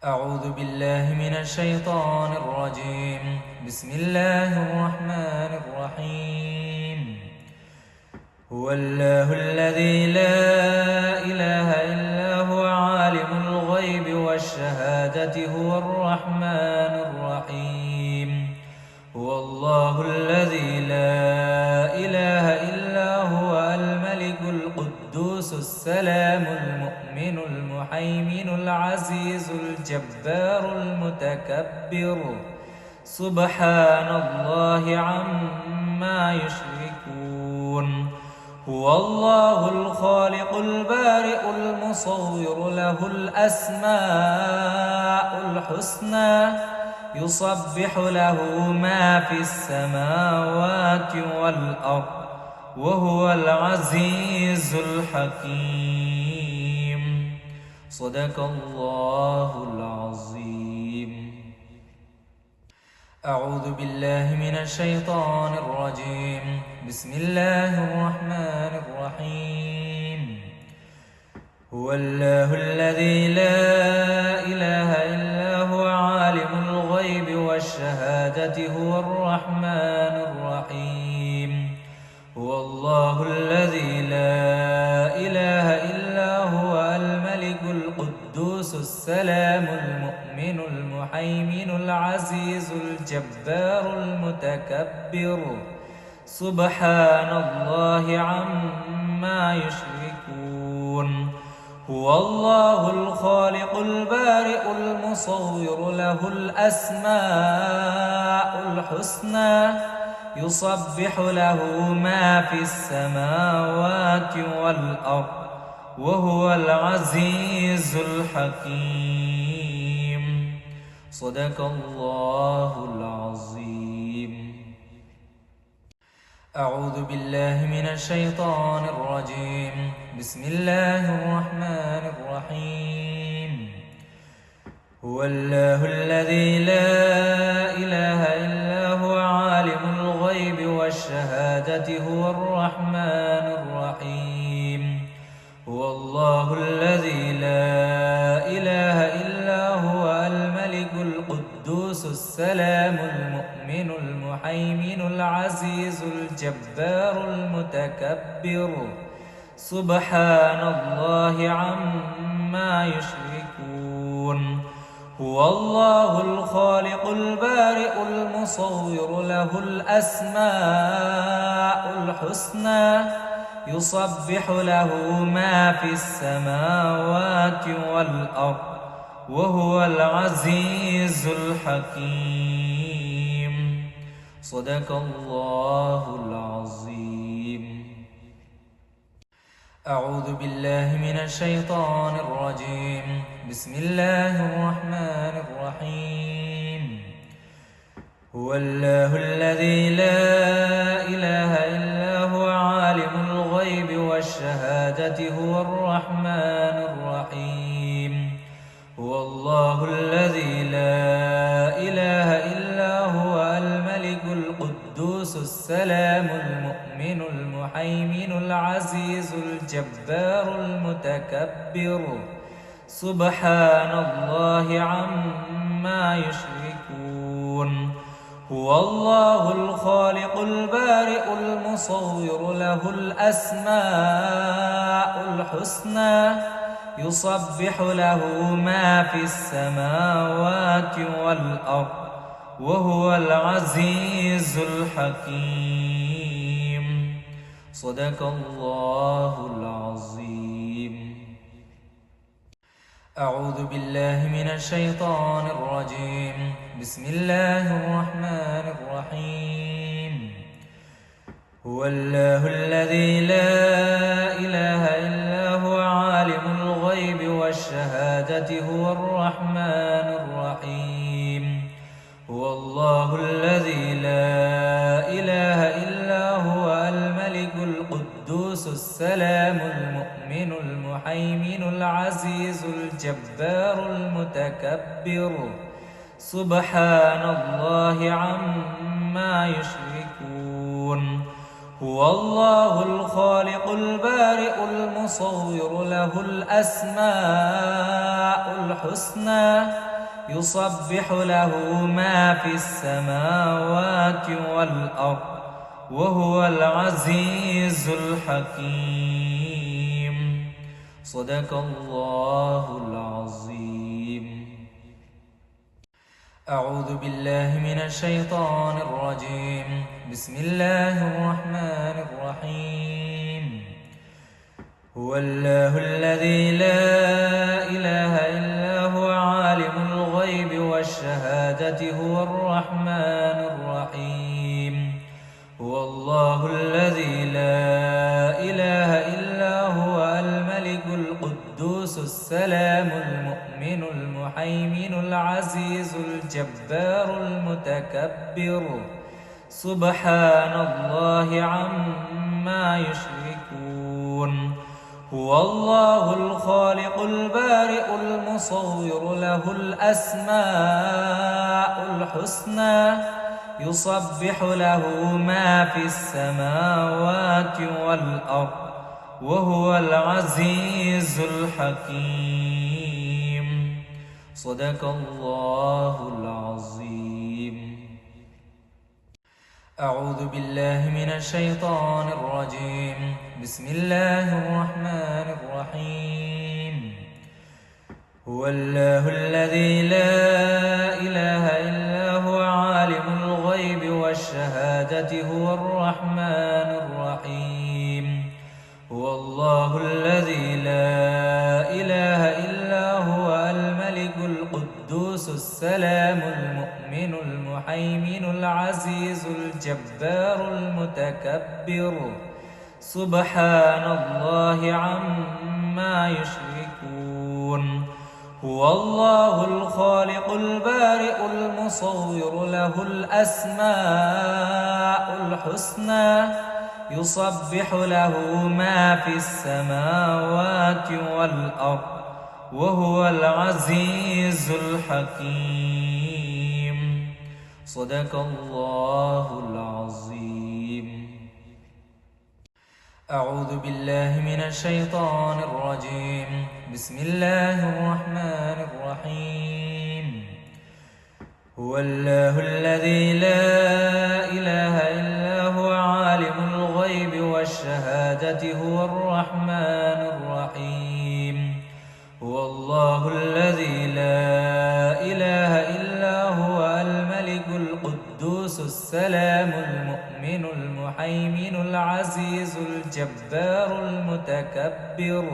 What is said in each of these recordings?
أعوذ بالله من الشيطان الرجيم. بسم الله الرحمن الرحيم. هو الله الذي لا إله إلا هو عالم الغيب والشهادة هو الرحمن الرحيم. هو الله الذي لا إله إلا هو الملك القدوس السلام المؤمن المهيمن العزيز الجبار المتكبر سبحان الله عما يشركون. هو الله الخالق البارئ المصور له الأسماء الحسنى يسبح له ما في السماوات والأرض وهو العزيز الحكيم. صدق الله العظيم. أعوذ بالله من الشيطان الرجيم. بسم الله الرحمن الرحيم. هو الله الذي لا إله إلا هو عالم الغيب والشهادة هو الرحمن الرحيم. هو الله الذي لا إله إلا هو الملك القدوس السلام المؤمن المهيمن العزيز الجبار المتكبر سبحان الله عما يشركون. هو الله الخالق البارئ المصور له الأسماء الحسنى يسبح له ما في السماوات والأرض وهو العزيز الحكيم. صدق الله العظيم. أعوذ بالله من الشيطان الرجيم. بسم الله الرحمن الرحيم. هو الله الذي لا إله إلا هو عالم الغيب والشهادة هو الرحمن الرحيم. هو الله الذي لا إله إلا هو الملك القدوس السلام المؤمن المهيمن العزيز الجبار المتكبر سبحان الله عما يشركون. هو الله الخالق البارئ المصور له الأسماء الحسنى يسبح له ما في السماوات والأرض وهو العزيز الحكيم. صدق الله العظيم. أعوذ بالله من الشيطان الرجيم. بسم الله الرحمن الرحيم. هو الله الذي لا إله إلا هو عالم الغيب والشهادة هو الرحمن الرحيم. هو الله الذي لا إله إلا هو الملك القدوس السلام المؤمن المهيمن العزيز الجبار المتكبر سبحان الله عما يشركون. هو الله الخالق البارئ المصور له الأسماء الحسنى يسبح له ما في السماوات والأرض وهو العزيز الحكيم. صدق الله العظيم. أعوذ بالله من الشيطان الرجيم. بسم الله الرحمن الرحيم. هو الله الذي لا إله إلا هو عالم الغيب والشهادة هو الرحمن الرحيم. هو الله الذي لا إله إلا هو الملك القدوس السلام المؤمن المهيمن العزيز الجبار المتكبر سبحان الله عما يشركون. هو الله الخالق البارئ المصور له الأسماء الحسنى يسبح له ما في السماوات والأرض وهو العزيز الحكيم. صدق الله العظيم. أعوذ بالله من الشيطان الرجيم. بسم الله الرحمن الرحيم. هو الله الذي لا إله إلا هو عالم الغيب والشهادة هو الرحمن الرحيم. هو الله الذي لا إله إلا هو الملك القدوس السلام المؤمن المهيمن العزيز الجبار المتكبر سبحان الله عما يشركون. هو الله الخالق البارئ المصور له الأسماء الحسنى يسبح له ما في السماوات والأرض وهو العزيز الحكيم. صدق الله العظيم. أعوذ بالله من الشيطان الرجيم. بسم الله الرحمن الرحيم. هو الله الذي لا إله إلا هو عالم الغيب والشهادة هو الرحمن الرحيم. هو الله الذي لا إله إلا هو الملك القدوس السلام المؤمن المهيمن العزيز الجبار المتكبر سبحان الله عما يشركون. هو الله الخالق البارئ المصور له الأسماء الحسنى يسبح له ما في السماوات والأرض وهو العزيز الحكيم. صدق الله العظيم. أعوذ بالله من الشيطان الرجيم. بسم الله الرحمن الرحيم. هو الله الذي لا إله إلا هو عالم الغيب والشهادة هو الرحمن الرحيم. هو الله الذي لا إله إلا هو الملك القدوس السلام المؤمن المهيمن العزيز الجبار المتكبر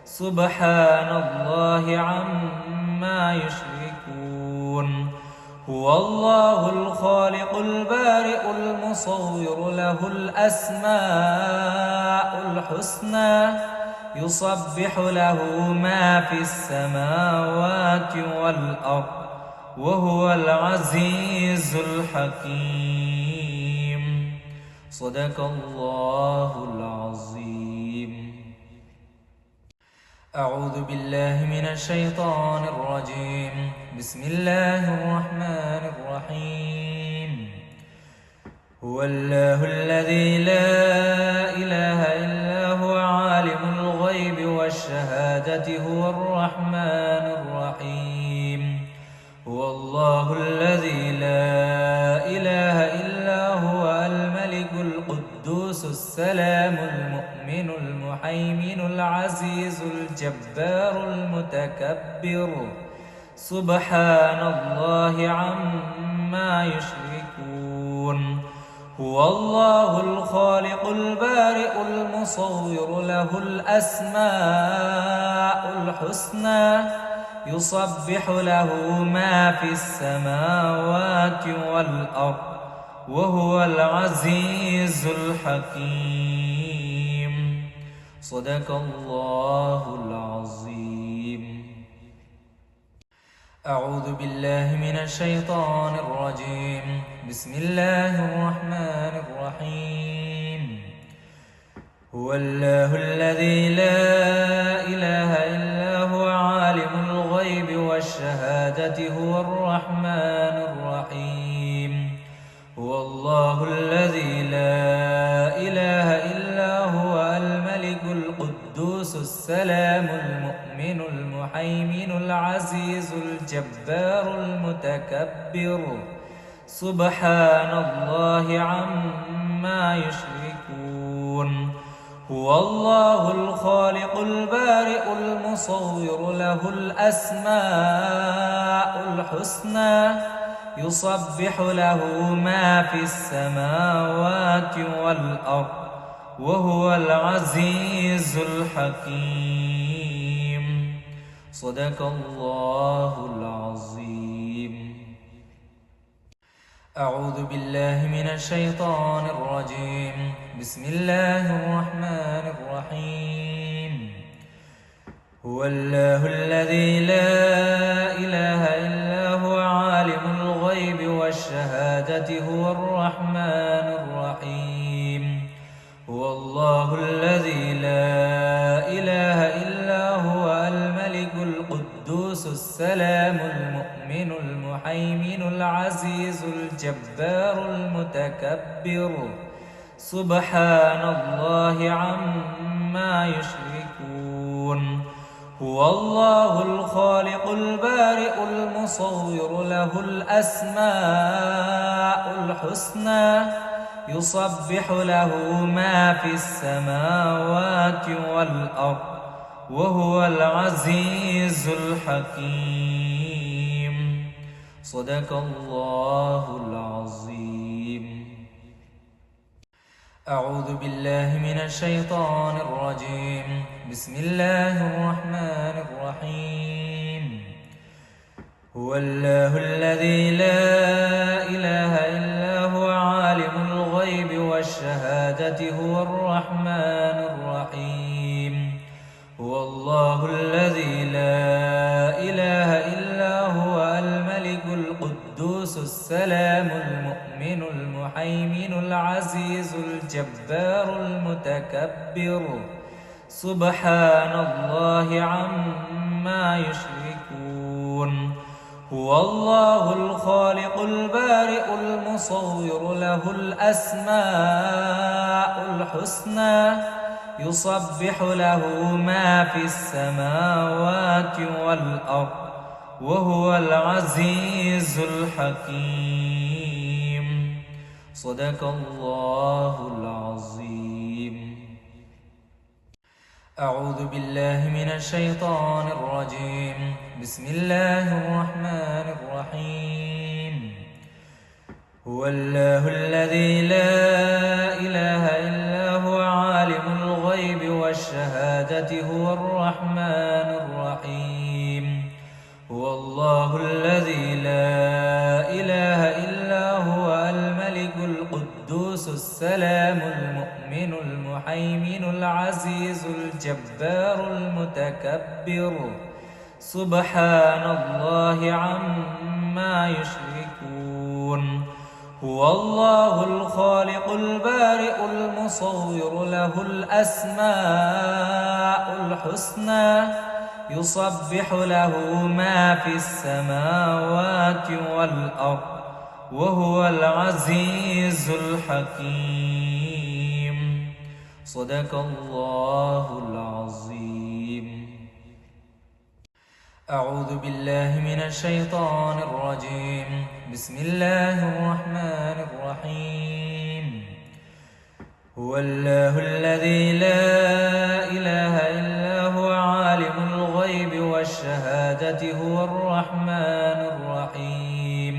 سبحان الله عما يشركون. هو الله الخالق البارئ المصور له الأسماء الحسنى يسبح له ما في السماوات والأرض وهو العزيز الحكيم. صدق الله العظيم. أعوذ بالله من الشيطان الرجيم. بسم الله الرحمن الرحيم. هو الله الذي لا إله إلا هو عالم الغيب والشهادة هو الرحمن الرحيم. هو الله الذي لا إله إلا هو الملك القدوس السلام المؤمن المهيمن العزيز الجبار المتكبر سبحان الله عما يشركون. هو الله الخالق البارئ المصور له الأسماء الحسنى يسبح له ما في السماوات والأرض وهو العزيز الحكيم. صدق الله العظيم. أعوذ بالله من الشيطان الرجيم. بسم الله الرحمن الرحيم. هو الله الذي لا إله إلا هو عالم الغيب والشهادة هو الرحمن الرحيم. هو الله الذي لا إله إلا هو الملك القدوس السلام المؤمن المهيمن العزيز الجبار المتكبر سبحان الله عما يشركون هو الله الخالق البارئ المصور له الأسماء الحسنى يسبح له ما في السماوات والأرض وهو العزيز الحكيم صدق الله العظيم. أعوذ بالله من الشيطان الرجيم. بسم الله الرحمن الرحيم. هو الله الذي لا إله إلا هو عالم الغيب والشهادة هو الرحمن الرحيم. هو الله الذي لا إله إلا هو الملك القدوس السلام المؤمن المهيمن العزيز الجبار المتكبر سبحان الله عما يشركون هو الله الخالق البارئ المصور له الأسماء الحسنى يسبح له ما في السماوات والأرض وهو العزيز الحكيم صدق الله العظيم. أعوذ بالله من الشيطان الرجيم. بسم الله الرحمن الرحيم. هو الله الذي لا إله إلا هو عالم الغيب والشهادة هو الرحمن الرحيم. هو الله الذي لا إله إلا هو الملك القدوس السلام المؤمن المهيمن العزيز الجبار المتكبر سبحان الله عما يشركون هو الله الخالق البارئ المصور له الأسماء الحسنى يسبح له ما في السماوات والأرض وهو العزيز الحكيم صدق الله العظيم. أعوذ بالله من الشيطان الرجيم. بسم الله الرحمن الرحيم. هو الله الذي لا إله إلا هو عالم الغيب والشهادة هو الرحمن الرحيم. هو الله الذي لا إله إلا هو الملك القدوس السلام المؤمن المهيمن العزيز الجبار المتكبر سبحان الله عما يشركون هو الله الخالق البارئ المصور له الأسماء الحسنى يسبح له ما في السماوات والأرض وهو العزيز الحكيم صدق الله العظيم. أعوذ بالله من الشيطان الرجيم. بسم الله الرحمن الرحيم. هو الله الذي لا إله إلا هو عالم الغيب والشهادة هو الرحمن الرحيم.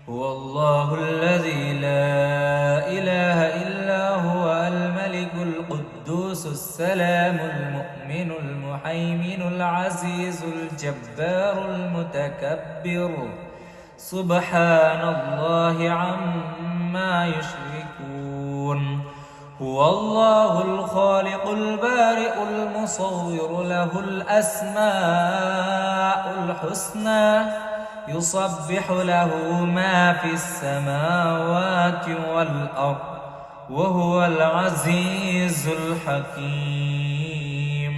هو الله الذي لا إله إلا هو الملك القدوس السلام المؤمن المهيمن العزيز الجبار المتكبر سبحان الله عما يشركون هو الله الخالق البارئ المصور له الأسماء الحسنى يسبح له ما في السماوات والأرض وهو العزيز الحكيم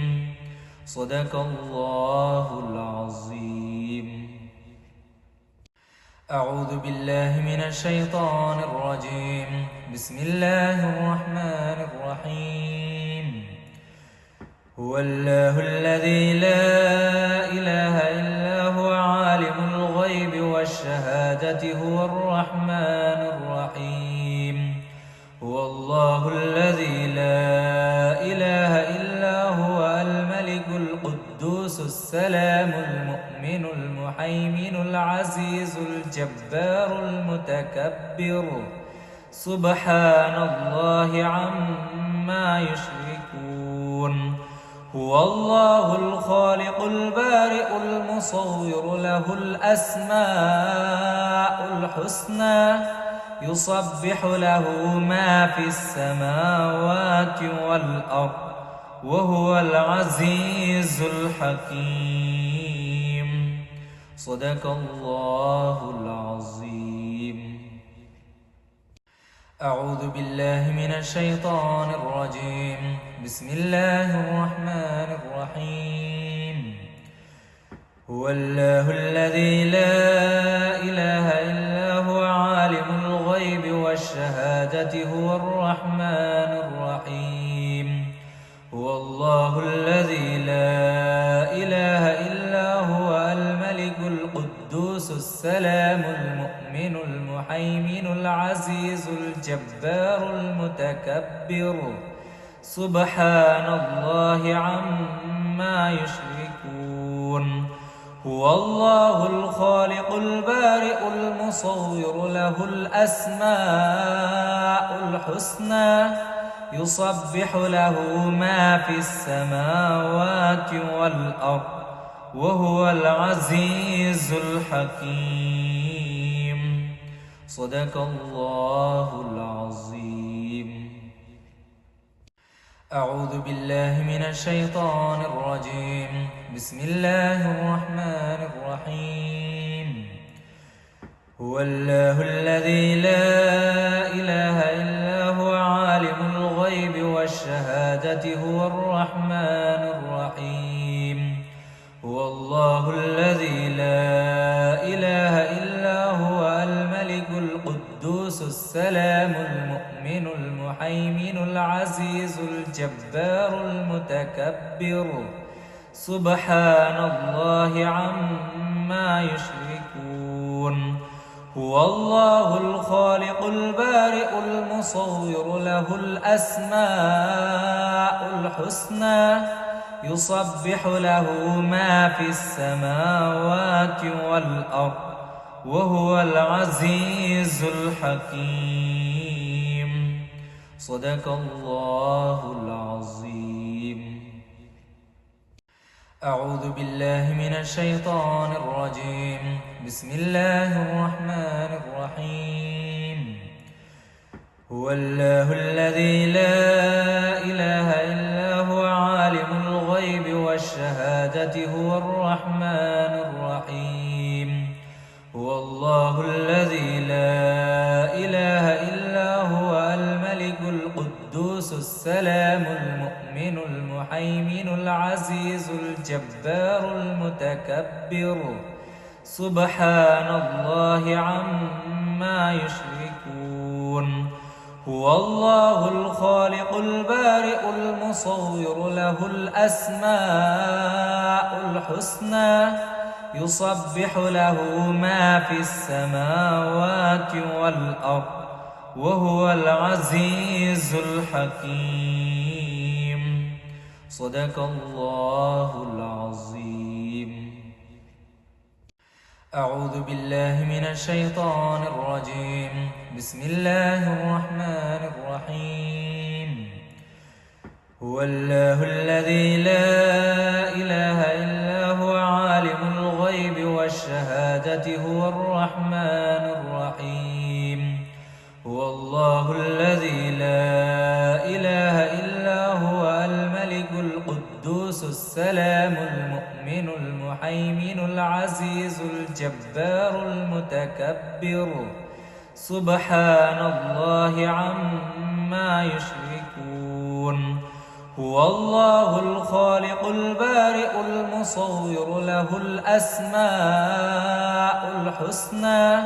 صدق الله العظيم. أعوذ بالله من الشيطان الرجيم. بسم الله الرحمن الرحيم. هو الله الذي لا إله إلا هو عالم الغيب والشهادة هو الرحمن الرحيم. هو الله الذي لا إله إلا هو الملك القدوس السلام المؤمن المهيمن العزيز الجبار المتكبر سبحان الله عما يشركون. هو الله الخالق البارئ المصور له الأسماء الحسنى يسبح له ما في السماوات والأرض وهو العزيز الحكيم. صدق الله العظيم. أعوذ بالله من الشيطان الرجيم. بسم الله الرحمن الرحيم. هو الله الذي لا إله إلا هو عالم الغيب والشهادة هو الرحمن الرحيم. هو الله الذي لا إله إلا هو الملك القدوس السلام المؤمن المهيمن العزيز الجبار المتكبر سبحان الله عما يشركون. هو الله الخالق البارئ المصور له الأسماء الحسنى يسبح له ما في السماوات والأرض وهو العزيز الحكيم. صدق الله العظيم. أعوذ بالله من الشيطان الرجيم. بسم الله الرحمن الرحيم. هو الله الذي لا إله إلا هو عالم الغيب والشهادة هو الرحمن الرحيم. هو الله الذي لا إله إلا هو الملك القدوس السلام المؤمن المهيمن العزيز الجبار المتكبر سبحان الله عما يشركون. هو الله الخالق البارئ المصور له الأسماء الحسنى يسبح له ما في السماوات والأرض وهو العزيز الحكيم. صدق الله العظيم. أعوذ بالله من الشيطان الرجيم. بسم الله الرحمن الرحيم. هو الله الذي لا إله إلا هو عالم الغيب والشهادة هو الرحمن الرحيم. هو الله الذي لا إله إلا هو الملك القدوس السلام المؤمن المهيمن العزيز الجبار المتكبر سبحان الله عما يشركون. هو الله الخالق البارئ المصور له الأسماء الحسنى يسبح له ما في السماوات والأرض وهو العزيز الحكيم. صدق الله العظيم. أعوذ بالله من الشيطان الرجيم. بسم الله الرحمن الرحيم. هو الله الذي لا إله إلا هو عالم الغيب والشهادة هو الرحمن الرحيم. هو الله الذي لا إله إلا هو الملك القدوس السلام المؤمن المهيمن العزيز الجبار المتكبر سبحان الله عما يشركون. هو الله الخالق البارئ المصور له الأسماء الحسنى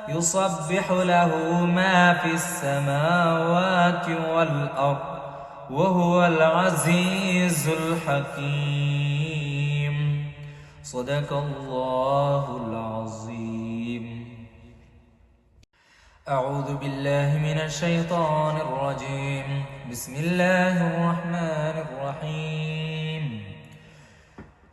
يسبح له ما في السماوات والأرض وهو العزيز الحكيم. صدق الله العظيم. أعوذ بالله من الشيطان الرجيم. بسم الله الرحمن الرحيم.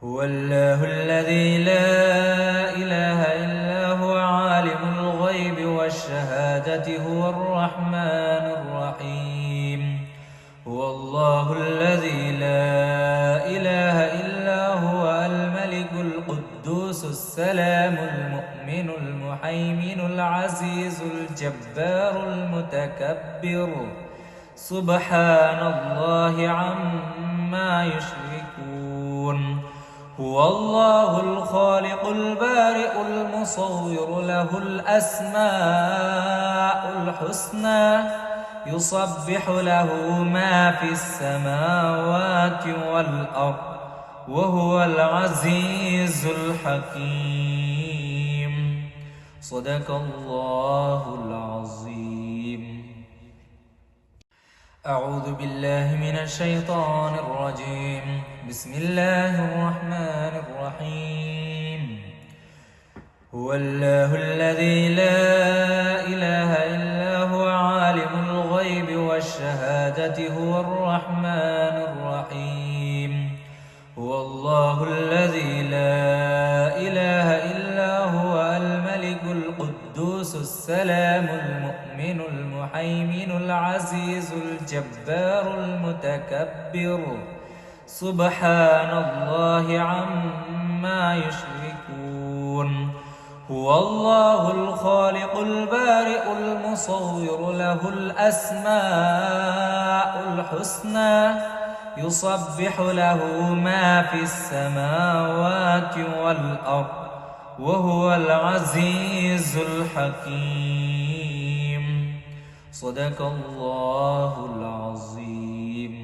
هو الله الذي لا إله إلا هو عالم الغيب والشهادة هو الرحمن الرحيم. هو الله الذي لا إله إلا هو الملك القدوس السلام المؤمن المهيمن العزيز الجبار المتكبر سبحان الله عما يشركون. هو الله الخالق البارئ المصور له الأسماء الحسنى يسبح له ما في السماوات والأرض وهو العزيز الحكيم. صدق الله العظيم. أعوذ بالله من الشيطان الرجيم. بسم الله الرحمن الرحيم. هو الله الذي لا إله إلا هو عالم الغيب والشهادة هو الرحمن الرحيم. هو الله الذي لا إله إلا هو الملك القدوس السلام المؤمن المهيمن العزيز الجبار المتكبر سبحان الله عما يشركون. هو الله الخالق البارئ المصور له الأسماء الحسنى يسبح له ما في السماوات والأرض وهو العزيز الحكيم. صدق الله العظيم.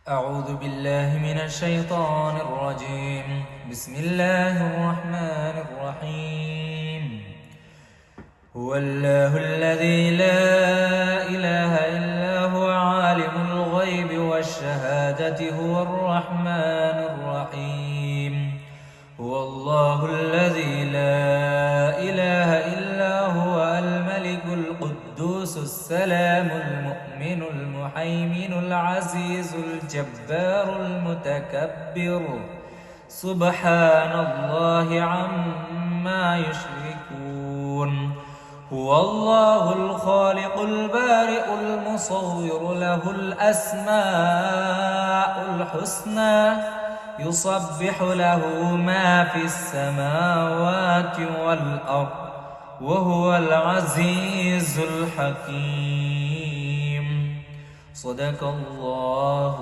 أعوذ بالله من الشيطان الرجيم. بسم الله الرحمن الرحيم. هو الله الذي لا إله إلا هو عالم الغيب والشهادة هو الرحمن الرحيم. هو الله الذي لا إله إلا هو الملك القدوس السلام المؤمن المهيمن العزيز الجبار المتكبر سبحان الله عما يشركون. هو الله الخالق البارئ المصور له الأسماء الحسنى يسبح له ما في السماوات والأرض وهو العزيز الحكيم. صدق الله